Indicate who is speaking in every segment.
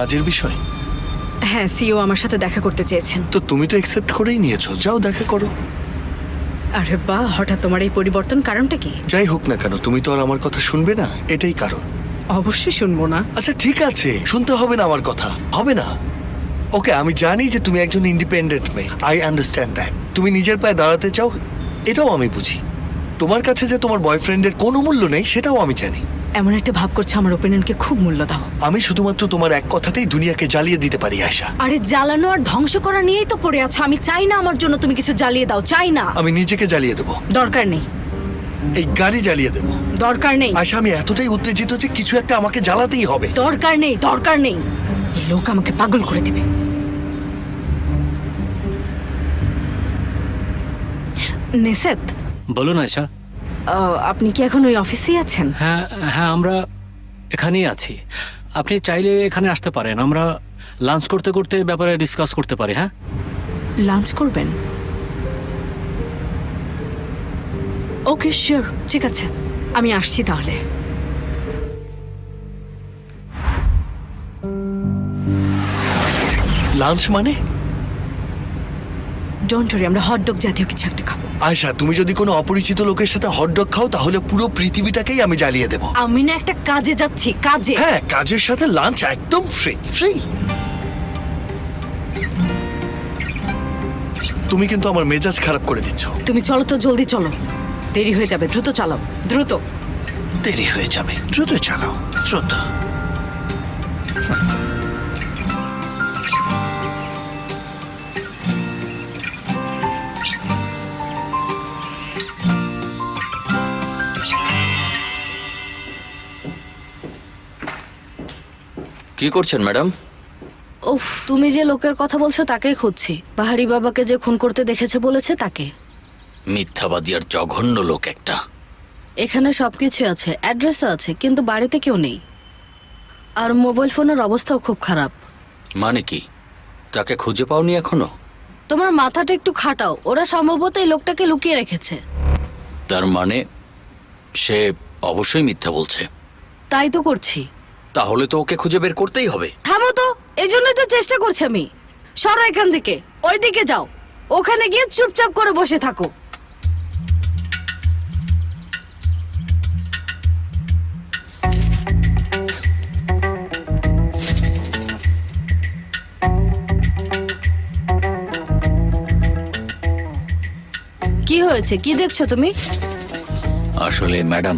Speaker 1: কাজের বিষয়?
Speaker 2: হ্যাঁ, সিও আমার সাথে দেখা করতে চেয়েছেন।
Speaker 1: তো তুমি তো অ্যাকসেপ্ট করেই নিয়েছো, যাও দেখা করো।
Speaker 2: আরে বাহ, হঠাৎ তোমার এই পরিবর্তন, কারণটা কি?
Speaker 1: যাই হোক না কেন, তুমি তো আর আমার কথা শুনবে না, এটাই কারণ।
Speaker 2: অবশ্যই শুনবো না।
Speaker 1: আচ্ছা ঠিক আছে, শুনতে হবে না আমার কথা, হবে না। ওকে, আমি জানি যে তুমি একজন ইন্ডিপেন্ডেন্ট মেয়ে, আই আন্ডারস্ট্যান্ড দ্যাট। তুমি নিজের পায়ে দাঁড়াতে চাও, এটাও আমি বুঝি। তোমার কাছে যে তোমার বয়ফ্রেন্ডের কোনো মূল্য নেই, সেটাও আমি জানি।
Speaker 2: এমন একটা ভাব করছে আমার ওপিনিয়নকে খুব মূল্য দাও।
Speaker 1: আমি শুধুমাত্র তোমার এক কথাতেই দুনিয়াকে জ্বালিয়ে দিতে পারি আয়শা।
Speaker 2: আরে জ্বালানো আর ধ্বংস করা নিয়েই তো পড়ে আছো। আমি চাই না আমার জন্য তুমি কিছু জ্বালিয়ে দাও, চাই না।
Speaker 1: আমি নিজেকে জ্বালিয়ে দেবো,
Speaker 2: দরকার নেই।
Speaker 1: এই গাড়ি জ্বালিয়ে দেবো।
Speaker 2: দরকার নেই।
Speaker 1: আয়শা, আমি এতটাই উত্তেজিত যে কিছু একটা আমাকে জ্বালাতেই হবে।
Speaker 2: দরকার নেই, দরকার নেই। এই লোক আমাকে পাগল করে দেবে। নেসেত,
Speaker 3: বলুন আয়শা।
Speaker 2: আপনি কি এখন ওই অফিসেই আছেন?
Speaker 3: হ্যাঁ হ্যাঁ, আমরা এখানেই আছি। আপনি চাইলে এখানে আসতে পারেন, আমরা লাঞ্চ করতে করতে ব্যাপারে ডিসকাস করতে পারি। হ্যাঁ,
Speaker 2: লাঞ্চ করবেন? ওকে, শিওর, ঠিক আছে, আমি আসছি তাহলে।
Speaker 1: লাঞ্চ মানে?
Speaker 2: ডোন্ট ওয়ারি, আমরা হটডগ জাতীয় কিছু একটা খাবো।
Speaker 1: আয়শা, তুমি যদি কোনো অপরিচিত লোকের সাথে হটডগ খাও, তাহলে পুরো পৃথিবীটাকেই আমি জ্বালিয়ে দেবো।
Speaker 2: আমি না একটা কাজে যাচ্ছি, কাজে।
Speaker 1: হ্যাঁ, কাজের সাথে লাঞ্চ একদম ফ্রি ফ্রি। তুমি কিন্তু আমার মেজাজ খারাপ করে দিচ্ছ।
Speaker 2: তুমি চলো তো, জলদি চলো, দেরি হয়ে যাবে। দ্রুত চালাও, দ্রুত।
Speaker 1: দেরি হয়ে যাবে, দ্রুত চালাও, দ্রুত।
Speaker 4: কি করছেন ম্যাডাম?
Speaker 5: উফ, তুমি যে লোকের কথা বলছো তাকেই খুঁজছি। পাহাড়ি বাবাকে যে খুন করতে দেখেছে বলেছে তাকে।
Speaker 4: মিথ্যাবাদী আর জঘন্য লোক একটা।
Speaker 5: এখানে সবকিছু আছে, অ্যাড্রেসও আছে, কিন্তু বাড়িতে কেউ নেই। আর মোবাইল ফোনের অবস্থাও খুব খারাপ।
Speaker 4: মানে কি, তাকে খুঁজে পাওনি এখনো?
Speaker 5: তোমার মাথাটা একটু খাটাও, ওরা সম্ভবত এই লোকটাকে লুকিয়ে রেখেছে।
Speaker 4: তার মানে সে অবশ্যই মিথ্যা বলছে।
Speaker 5: তাই তো করছি।
Speaker 4: তাহলে তো ওকে খুঁজে বের করতেই হবে।
Speaker 5: থামো তো, এই জন্যই তো চেষ্টা করছি আমি। সরো এখান থেকে, ওই দিকে যাও, ওখানে গিয়ে চুপচাপ করে বসে থাকো। কি হয়েছে, কি দেখছো তুমি?
Speaker 4: আসলে ম্যাডাম,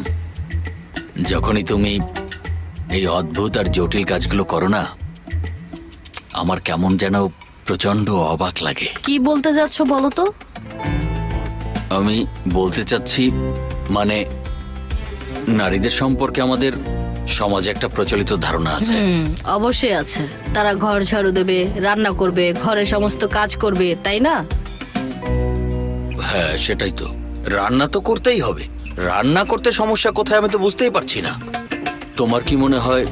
Speaker 4: যখনই তুমি এই অদ্ভুত আর জটিল কাজগুলো করো না, আমার কেমন যেন প্রচন্ড অবাক লাগে।
Speaker 5: কি বলতে যাচ্ছ বলো তো?
Speaker 4: আমি বলতে চাচ্ছি, মানে নারীদের সম্পর্কে আমাদের সমাজে একটা প্রচলিত ধারণা আছে।
Speaker 5: অবশ্যই আছে। তারা ঘর ঝাড়ু দেবে, রান্না করবে, ঘরে সমস্ত কাজ করবে, তাই না?
Speaker 4: হ্যাঁ, সেটাই তো। রান্না তো করতেই হবে। রান্না করতে সমস্যা কোথায় আমি তো বুঝতেই পারছি না। তোমার কি মনে হয়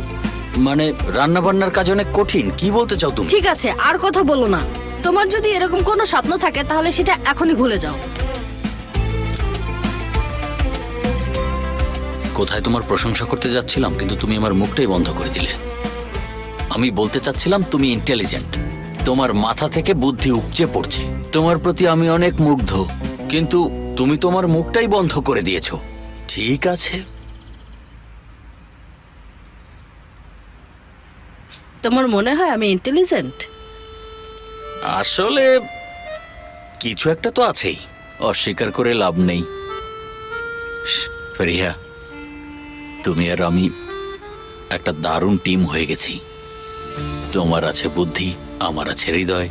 Speaker 4: মানে রান্না বান্নার কাজ অনেক কঠিন? কি বলতে চাও তুমি?
Speaker 5: ঠিক আছে, আর কথা বলো না। তোমার যদি এরকম কোনো স্বপ্ন থাকে তাহলে সেটা এখনই ভুলে যাও।
Speaker 4: কোথায় তোমার প্রশংসা করতে যাচ্ছিলাম, কিন্তু তুমি আমার মুখটাই বন্ধ করে দিলে। আমি বলতে চাচ্ছিলাম তুমি ইন্টেলিজেন্ট, তোমার মাথা থেকে বুদ্ধি উপচে পড়ছে, তোমার প্রতি আমি অনেক মুগ্ধ, কিন্তু তুমি তোমার মুখটাই বন্ধ করে দিয়েছো। ঠিক আছে,
Speaker 5: তোমার মনে হয় আমি ইন্টেলিজেন্ট?
Speaker 4: আসলে কিছু একটা তো আছেই, অস্বীকার করে লাভ নেই। ফেরিয়া, তুমি আর আমি একটা দারুণ টিম হয়ে গেছি। তোমার আছে বুদ্ধি, আমার আছে হৃদয়,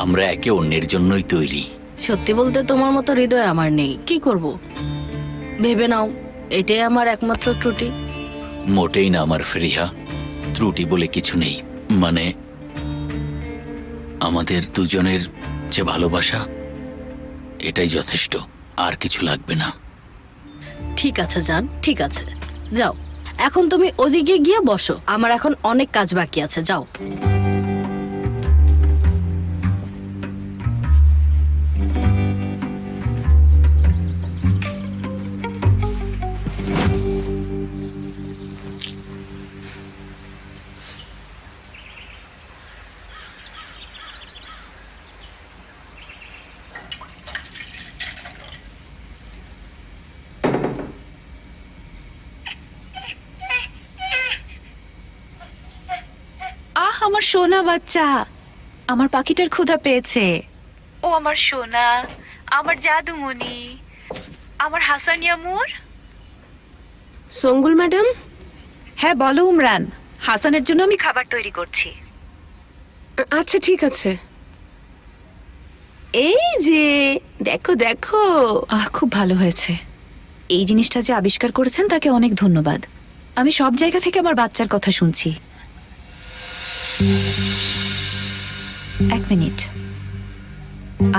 Speaker 4: আমরা একে অন্যের জন্যই তৈরি।
Speaker 5: সত্যি বলতে তোমার মতো হৃদয় আমার নেই। কি করব? ভেবে নাও, এটাই আমার একমাত্র ত্রুটি।
Speaker 4: মোটেই না আমার ফেরিহা, ত্রুটি বলে কিছু নেই। মানে আমাদের দুজনের যে ভালোবাসা, এটাই যথেষ্ট, আর কিছু লাগবে না।
Speaker 5: ঠিক আছে জান, ঠিক আছে, যাও। এখন তুমি ওদিকে গিয়ে বসো, আমার এখন অনেক কাজ বাকি আছে, যাও।
Speaker 6: আমার সোনা বাচ্চা, আমার পাখিটার ক্ষুধা পেয়েছে। ও আমার সোনা, আমার জাদুমণি, আমার হাসানিয়া মোর।
Speaker 7: সঙ্গুল ম্যাডাম,
Speaker 6: হ্যাঁ বলো উমরান, হাসানের জন্য আমি খাবার তৈরি করছি।
Speaker 7: আচ্ছা ঠিক আছে।
Speaker 6: এই যে দেখো দেখো, খুব ভালো হয়েছে। এই জিনিসটা যে আবিষ্কার করেছেন তাকে অনেক ধন্যবাদ। আমি সব জায়গা থেকে আমার বাচ্চার কথা শুনছি। এক মিনিট,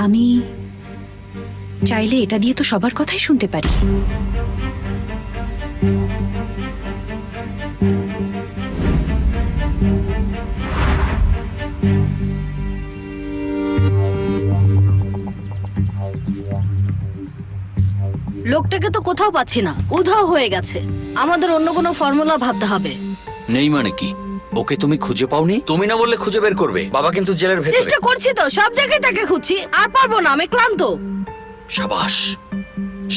Speaker 6: আমি চাইলে এটা দিয়ে তো সবার কথাই শুনতে পারি।
Speaker 5: লোকটাকে তো কোথাও পাচ্ছি না, উধাও হয়ে গেছে। আমাদের অন্য কোনো ফর্মুলা ভাবতে হবে।
Speaker 4: নেই মানে কি? ওকে তুমি খুঁজে পাওনি? তুমি না বললে খুঁজে বের করবে। বাবা কিন্তু জেলের ভেতরে।
Speaker 5: চেষ্টা করছি তো, সব জায়গায় তাকে খুঁজছি, আর পারবো না, আমি ক্লান্ত।
Speaker 4: সাবাস,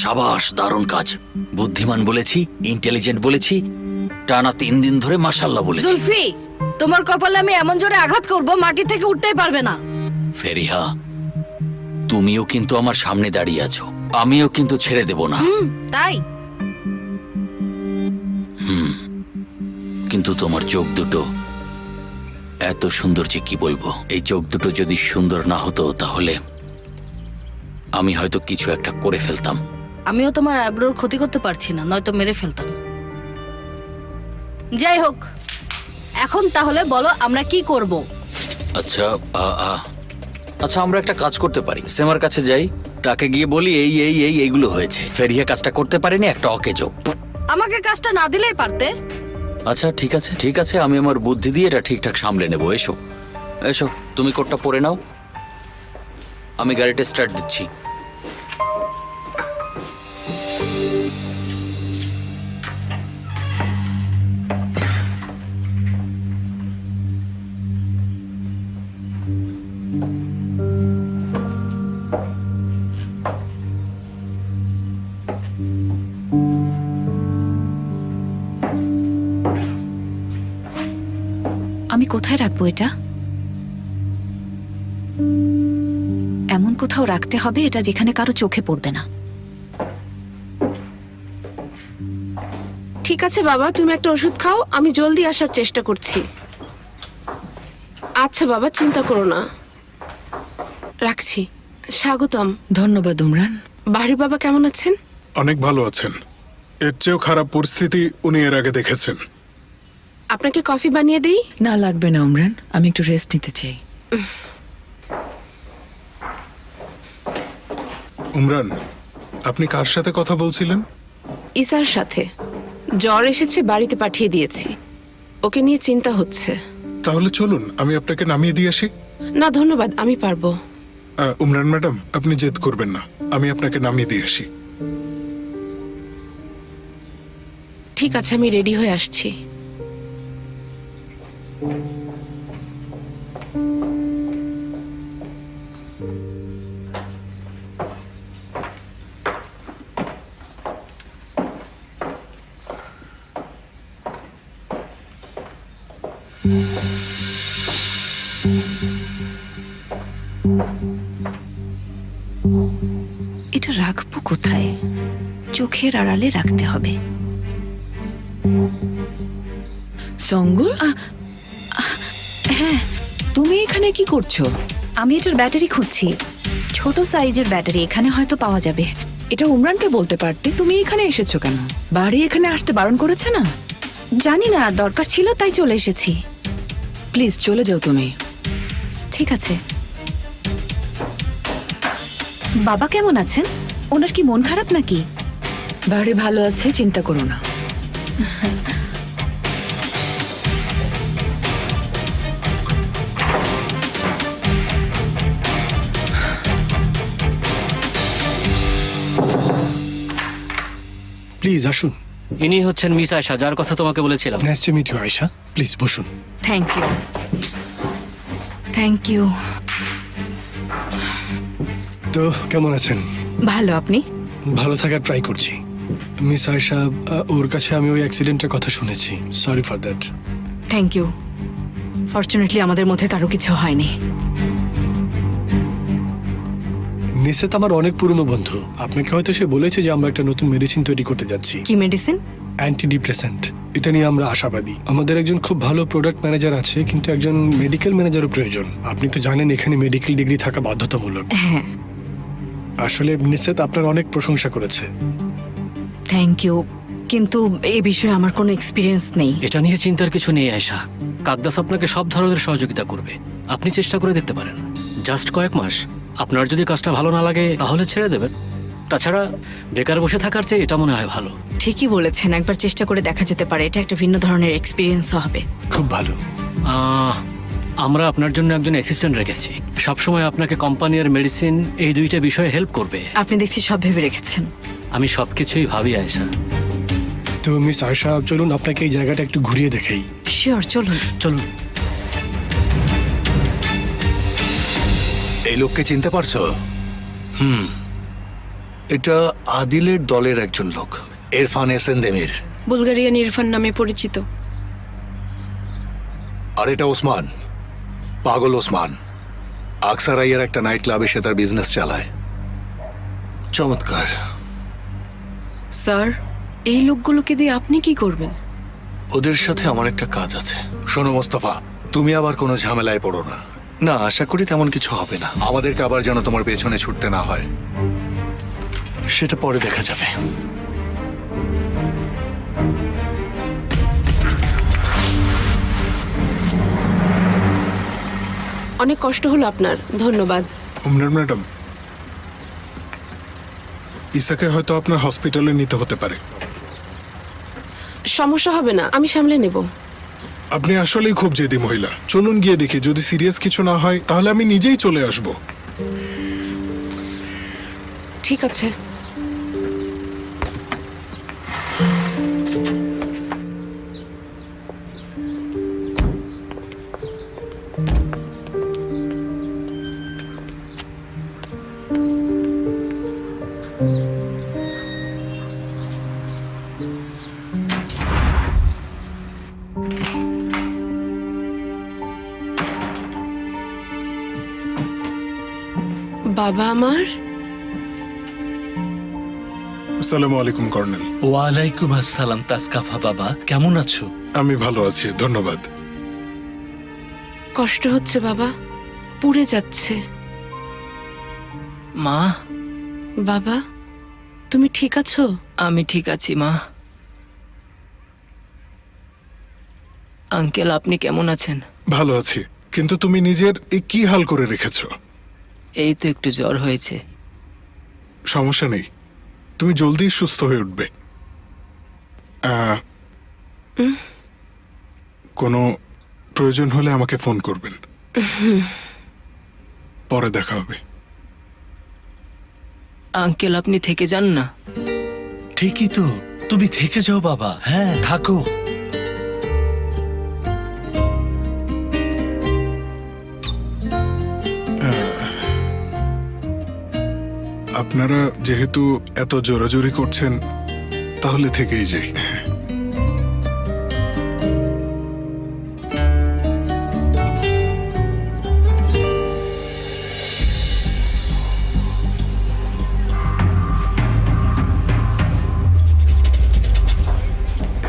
Speaker 4: সাবাস, দারুণ কাজ। বুদ্ধিমান বলেছি, ইন্টেলিজেন্ট বলেছি, টানা 3 দিন ধরে মাশাআল্লাহ বলেছি।
Speaker 5: জুলফি, তোমার কপালে আমি এমন জোরে আঘাত করব মাটি থেকে উঠতেই পারবে না।
Speaker 4: ফেরিহা, তুমিও কিন্তু আমার সামনে দাঁড়িয়ে আছো, আমিও কিন্তু ছেড়ে দেব না।
Speaker 5: তাই
Speaker 4: কিন্তু তোমার চোখ দুটো এত সুন্দর যে কি বলবো। এই চোখ দুটো যদি সুন্দর না হতো তাহলে আমি হয়তো কিছু একটা করে ফেলতাম।
Speaker 5: আমিও তোমার আইব্রোর ক্ষতি করতে পারছি না, নয়তো মেরে ফেলতাম। যাই হোক, এখন তাহলে বলো আমরা কি করব?
Speaker 4: আচ্ছা আচ্ছা, আমরা একটা কাজ করতে পারি। সেমার কাছে যাই, তাকে গিয়ে বলি এই এই এই এইগুলো হয়েছে। ফেরিয়া কাজটা করতে পারেনি, একটা অকেজো।
Speaker 5: আমাকে কাজটা না দিলেই পারতে।
Speaker 4: আচ্ছা ঠিক আছে, ঠিক আছে, আমি আমার বুদ্ধি দিয়ে এটা ঠিকঠাক সামলে নেবো। এসো এসো, তুমি কোটটা পরে নাও, আমি গাড়িটা স্টার্ট দিচ্ছি।
Speaker 6: আমি কোথায় রাখবো এটা? এমন কোথাও রাখতে হবে এটা যেখানে কারো চোখে পড়বে না।
Speaker 7: ঠিক আছে বাবা, তুমি একটা ওষুধ খাও, আমি জলদি আসার চেষ্টা করছি। আচ্ছা বাবা, চিন্তা করো না, রাখছি। স্বাগতম।
Speaker 8: ধন্যবাদ উমরান।
Speaker 7: বাড়ির বাবা কেমন আছেন?
Speaker 9: অনেক ভালো আছেন। এর চেয়েও খারাপ পরিস্থিতি উনি এর আগে দেখেছেন।
Speaker 7: আপনাকে কফি বানিয়ে দিই?
Speaker 8: না লাগবে না উমরান, আমি একটু রেস্ট নিতে চাই।
Speaker 9: উমরান, আপনি কার সাথে কথা বলছিলেন?
Speaker 7: ইসার সাথে। জ্বর এসেছে, বাড়িতে পাঠিয়ে দিয়েছি। ওকে নিয়ে চিন্তা হচ্ছে।
Speaker 9: তাহলে চলুন আমি আপনাকে নামিয়ে দিয়ে আসি।
Speaker 7: না ধন্যবাদ, আমি পারবো।
Speaker 9: উমরান ম্যাডাম, আপনি জেদ করবেন না, আমি আপনাকে নামিয়ে দিয়ে আসি।
Speaker 7: ঠিক আছে, আমি রেডি হয়ে আসছি।
Speaker 6: এটা রাখবো কোথায়? চোখের আড়ালে রাখতে হবে।
Speaker 8: সঙ্গুল,
Speaker 6: হ্যাঁ,
Speaker 8: তুমি এখানে কি করছো?
Speaker 6: আমি এটার ব্যাটারি খুঁজছি। ছোট সাইজের ব্যাটারি এখানে হয়তো পাওয়া যাবে।
Speaker 8: এটা উমরানকে বলতে পারতে, তুমি এখানে এসেছো কেন? বাড়ি এখানে আসতে বারণ করেছে না?
Speaker 6: জানি না, দরকার ছিল তাই চলে এসেছি।
Speaker 8: প্লিজ চলে যাও তুমি।
Speaker 6: ঠিক আছে। বাবা কেমন আছেন? ওনার কি মন খারাপ নাকি?
Speaker 8: বাড়ি ভালো আছে, চিন্তা করো না।
Speaker 10: প্লিজ আসুন।
Speaker 3: ইনি হচ্ছেন মিস আয়শা, যার কথা তোমাকে বলেছিলাম।
Speaker 10: Nice to meet you Ayesha, please বসুন।
Speaker 6: Thank you. Thank you.
Speaker 10: তো কেমন আছেন?
Speaker 6: ভালো, আপনি?
Speaker 10: ভালো থাকার ট্রাই করছি। মিস আয়েশা, ওর কাছে আমি ওই অ্যাক্সিডেন্টের কথা শুনেছি। Sorry for that.
Speaker 6: Thank you.
Speaker 2: Fortunately আমাদের মধ্যে কারো কিছু হয়নি।
Speaker 10: নিসেত আমার অনেক পুরনো বন্ধু। আপনাকে হয়তো সে বলেছে যে আমরা একটা নতুন মেডিসিন তৈরি করতে যাচ্ছি,
Speaker 2: কি মেডিসিন?
Speaker 10: Anti depressant. এটা নিয়ে আমরা আশাবাদী। আমাদের একজন খুব ভালো প্রোডাক্ট ম্যানেজার আছে, কিন্তু একজন মেডিকেল ম্যানেজারও প্রয়োজন। আপনি তো জানেন এখানে মেডিকেল ডিগ্রি থাকা বাধ্যতামূলক।
Speaker 2: হ্যাঁ,
Speaker 10: আসলে নিসেত আপনার অনেক প্রশংসা করেছে।
Speaker 2: থ্যাংক ইউ, কিন্তু এই বিষয়ে আমার কোনো এক্সপিরিয়েন্স নেই।
Speaker 3: এটা নিয়ে চিন্তার কিছু নেই আয়েশা। কাকদাস আপনাকে সব ধরনের সহযোগিতা করবে। আপনি চেষ্টা করে দেখতে পারেন। জাস্ট কয়েক মাস। আপনার যদি কাজটা ভালো না লাগে তাহলে ছেড়ে দেবেন। তাছাড়া বেকার বসে থাকার চেয়ে এটা মনে হয় ভালো।
Speaker 2: ঠিকই বলেছেন, একবার চেষ্টা করে দেখা যেতে পারে। এটা একটা ভিন্ন ধরনের এক্সপিরিয়েন্সও হবে।
Speaker 10: খুব ভালো।
Speaker 3: আমরা আপনার জন্য একজন অ্যাসিস্ট্যান্ট রেখেছি। সবসময় আপনাকে কোম্পানি আর মেডিসিন এই দুইটা বিষয়ে হেল্প করবে।
Speaker 2: আপনি দেখছি সব ভেবে রেখেছেন।
Speaker 3: আমি সবকিছুই ভাবি আয়েশা।
Speaker 10: তো মিস আয়শা, চলুন আপনাকে এই জায়গাটা একটু ঘুরিয়ে দেখাই।
Speaker 2: শিওর, চলুন।
Speaker 3: চলুন।
Speaker 11: এই লোককে চিনতে পারছো?
Speaker 1: এটা আদিলের দলের একজন লোক।
Speaker 11: ইরফান এসেনদেমির।
Speaker 7: বুলগারিয়ান ইরফান নামে পরিচিত।
Speaker 11: আর এটা ওসমান, পাগল ওসমান। আকসারাইয়ের একটা নাইট ক্লাবে সে তার বিজনেস চালায়।
Speaker 1: চমৎকার।
Speaker 7: স্যার, এই লোকগুলোকে দিয়ে আপনি কি করবেন?
Speaker 1: ওদের সাথে আমার একটা কাজ আছে।
Speaker 11: শোনো মোস্তফা, তুমি আবার কোনো ঝামেলায় পড়ো না।
Speaker 1: না, আশা করি তেমন কিছু হবে না।
Speaker 11: আমাদেরকে আবার যেন তোমার পেছনে ছুটতে না হয়।
Speaker 1: সেটা পরে দেখা যাবে।
Speaker 7: অনেক কষ্ট হলো আপনার, ধন্যবাদ।
Speaker 9: উমরান ম্যাডাম, ইসাকে হয়তো আপনার হসপিটালে নিতে হতে পারে।
Speaker 7: সমস্যা হবে না, আমি সামলে নেব।
Speaker 9: আপনি আসলেই খুব জেদি মহিলা। চলুন গিয়ে দেখি, যদি সিরিয়াস কিছু না হয় তাহলে আমি নিজেই চলে আসব।
Speaker 7: ঠিক আছে। বাবা আমার।
Speaker 9: আসসালামু আলাইকুম কর্নেল।
Speaker 12: ওয়ালাইকুম আসসালাম তাসকাফা বাবা, কেমন আছো?
Speaker 9: আমি ভালো আছি, ধন্যবাদ।
Speaker 7: কষ্ট হচ্ছে বাবা, পুড়ে যাচ্ছে।
Speaker 12: মা,
Speaker 7: বাবা, তুমি ঠিক আছো?
Speaker 12: আমি ঠিক আছি মা। আঙ্কেল, আপনি কেমন আছেন?
Speaker 9: ভালো আছি, কিন্তু তুমি নিজের এই কি হাল করে রেখেছো?
Speaker 12: এই তো একটু জ্বর হয়েছে।
Speaker 9: সমস্যা নেই, তুমি জলদি সুস্থ হয়ে উঠবে। কোনো প্রয়োজন হলে আমাকে ফোন করবেন। পরে দেখা হবে।
Speaker 12: আঙ্কেল, আপনি থেকে যান না।
Speaker 11: ঠিকই তো, তুমি থেকে যাও বাবা। হ্যাঁ, থাকো।
Speaker 9: আপনারা যেহেতু এত জোরাজোরি করছেন, তাহলে থেকেই যাই।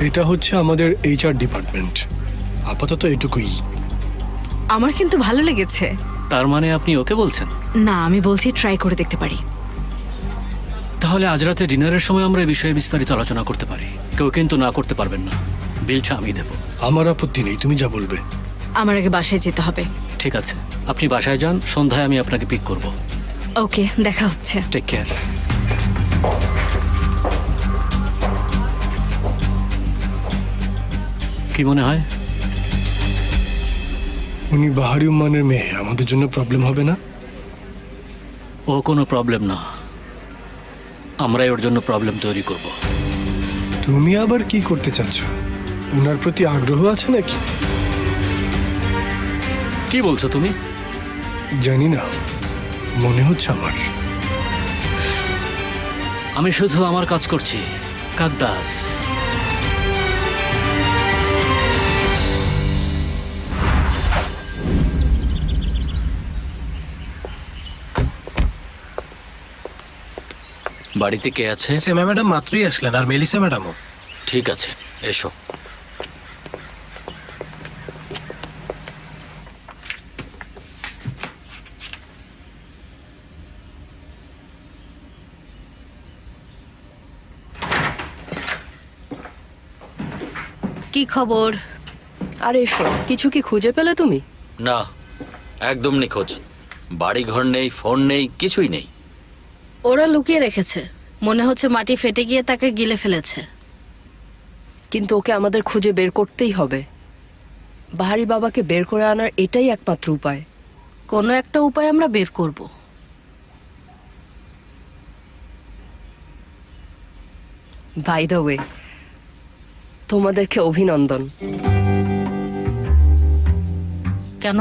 Speaker 10: এটা হচ্ছে আমাদের HR ডিপার্টমেন্ট। আপাতত এটুকুই।
Speaker 2: আমার কিন্তু ভালো লেগেছে।
Speaker 3: তার মানে আপনি ওকে বলছেন?
Speaker 2: না, আমি বলছি ট্রাই করে দেখতে পারি।
Speaker 3: তাহলে আজ রাতে ডিনারের সময় আমরা এই বিষয়ে বিস্তারিত আলোচনা করতে পারি। কেউ কিন্তু না করতে পারবেন না। বিলটা আমি দেব।
Speaker 10: আমার আপত্তি নেই, তুমি যা বলবে।
Speaker 2: আমার আগে বাসায় যেতে হবে।
Speaker 3: ঠিক আছে, আপনি বাসায় যান, সন্ধ্যায় আমি আপনাকে পিক করব।
Speaker 2: ওকে, দেখা হচ্ছে।
Speaker 3: Take care. কি মনে হয়?
Speaker 10: উনি বাহারি উম্মানের মেয়ে, আমাদের জন্য প্রবলেম হবে না?
Speaker 3: ও কোনো প্রবলেম না, আমরাই ওর জন্য প্রবলেম তৈরি করব।
Speaker 10: তুমি আবার কি করতে চাচ্ছ? ওনার প্রতি আগ্রহ আছে নাকি?
Speaker 3: কি বলছো তুমি?
Speaker 10: জানি না, মনে হচ্ছে আমার।
Speaker 3: আমি শুধু আমার কাজ করছি, কাকদাস।
Speaker 4: বাড়িতে কে আছে?
Speaker 12: সেমা ম্যাডাম মাত্রই আসলেন, আর মেলিসা ম্যাডামও।
Speaker 4: ঠিক আছে, এসো।
Speaker 5: কি খবর?
Speaker 8: আরে এসো, কিছু কি খুঁজে পেলে তুমি?
Speaker 4: না, একদম নিখোঁজ। বাড়ি ঘর নেই, ফোন নেই, কিছুই নেই।
Speaker 5: ওরা লুকিয়ে রেখেছে, মনে হচ্ছে মাটি ফেটে গিয়ে তাকে গিলে ফেলেছে।
Speaker 8: কিন্তু ওকে আমাদের খুঁজে বের করতেই হবে। বাহারি বাবাকে বের করে আনার এটাই একমাত্র উপায়।
Speaker 5: কোনো একটা উপায় আমরা বের করব।
Speaker 8: বাই দ্য ওয়ে, তোমাদেরকে অভিনন্দন।
Speaker 5: কেন?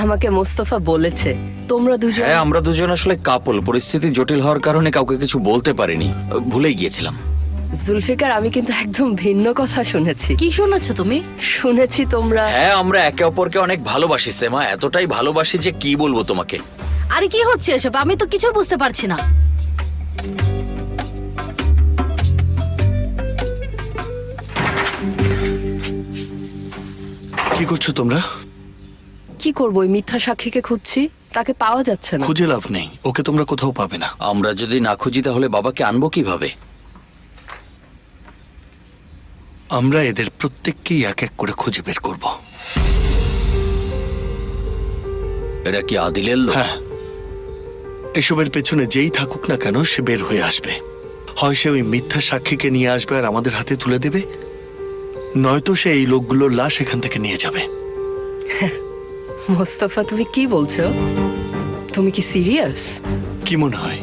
Speaker 8: আমাকে মোস্তফা বলেছে তোমরা দুজন।
Speaker 4: হ্যাঁ, আমরা দুজন আসলে কাপল। পরিস্থিতি জটিল হওয়ার কারণে কাউকে কিছু বলতে পারিনি, ভুলেই গিয়েছিলাম।
Speaker 8: জুলফিকার, আমি কিন্তু একদম ভিন্ন কথা শুনেছি।
Speaker 5: কি শুনেছো তুমি?
Speaker 8: শুনেছি তোমরা।
Speaker 4: হ্যাঁ, আমরা একে অপরকে অনেক ভালোবাসি সেমা, এতটাই ভালোবাসি যে কি বলবো তোমাকে।
Speaker 5: আরে কি হচ্ছে এসব? আমি তো কিছু বুঝতে পারছি না।
Speaker 1: কি করছো তোমরা?
Speaker 8: কি করবো, ওই মিথ্যা সাক্ষীকে খুঁজছি, তাকে পাওয়া যাচ্ছে না।
Speaker 1: খুঁজে লাভ নেই, ওকে তোমরা কোথাও পাবে না।
Speaker 4: আমরা যদি না খুঁজি তাহলে বাবাকে আনবো কিভাবে?
Speaker 1: আমরা এদের প্রত্যেককেই এক এক করে খুঁজে বের করব।
Speaker 4: এরা কি আদিলের লোক?
Speaker 1: হ্যাঁ, এসবের পেছনে যেই থাকুক না কেন সে বের হয়ে আসবে। হয় সে ওই মিথ্যা সাক্ষীকে নিয়ে আসবে আর আমাদের হাতে তুলে দেবে, নয়তো সে এই লোকগুলোর লাশ এখান থেকে নিয়ে যাবে।
Speaker 8: মোস্তফা, তুমি কি বলছো? তুমি কি সিরিয়াস?
Speaker 1: কি মনে হয়?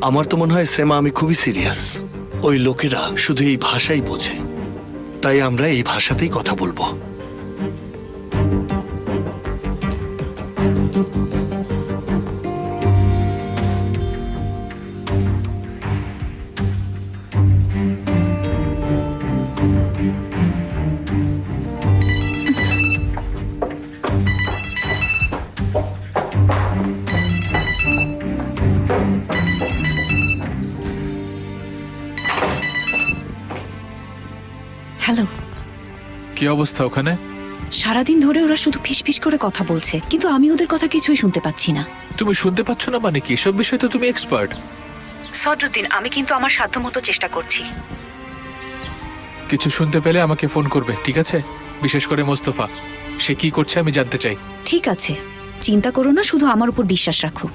Speaker 1: আমার তো মনে হয় সেমা, আমি খুবই সিরিয়াস। ওই লোকেরা শুধু এই ভাষাই বোঝে, তাই আমরা এই ভাষাতেই কথা বলবো।
Speaker 6: হ্যালো।
Speaker 12: কি অবস্থা ওখানে?
Speaker 6: সারাদিন ধরে ওরা শুধু ফিসফিস করে কথা বলছে, কিন্তু আমি ওদের কথা কিছুই শুনতে পাচ্ছি না।
Speaker 12: তুমি শুনতে পাচ্ছ না মানে কি? এসব বিষয়ে তো তুমি এক্সপার্ট।
Speaker 6: সদরুদ্দিন, আমি কিন্তু আমার সাধ্যমতো চেষ্টা করছি।
Speaker 12: কিছু শুনতে পেলে আমাকে ফোন করবে, ঠিক আছে? বিশেষ করে মোস্তফা, সে কি করছে আমি জানতে চাই।
Speaker 6: ঠিক আছে, চিন্তা করো না, শুধু আমার উপর বিশ্বাস রাখো।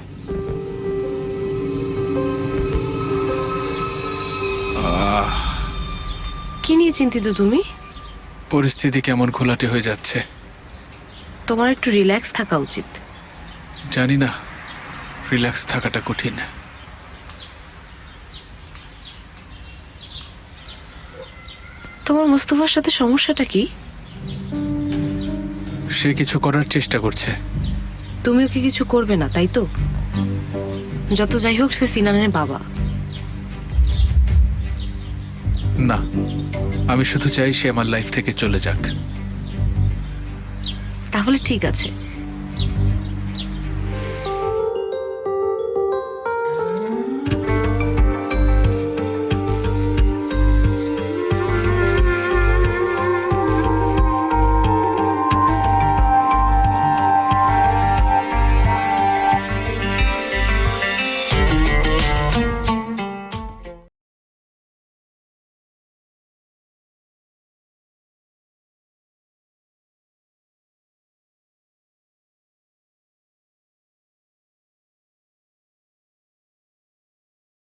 Speaker 7: কি নিয়ে চিন্তিত তুমি?
Speaker 12: পরিস্থিতি কেমন ঘোলাটে হয়ে যাচ্ছে।
Speaker 7: তোমার একটু রিল্যাক্স থাকা উচিত।
Speaker 12: জানি না, রিল্যাক্স থাকাটা কঠিন।
Speaker 7: তোমার মোস্তফার সাথে সমস্যাটা কি?
Speaker 12: সে কিছু করার চেষ্টা করছে।
Speaker 7: তুমিও কি কিছু করবে না, তাই তো? যত যাই হোক, সে সিনানের বাবা।
Speaker 12: না, আমি শুধু চাই সে আমার লাইফ থেকে চলে যাক।
Speaker 7: তাহলে ঠিক আছে,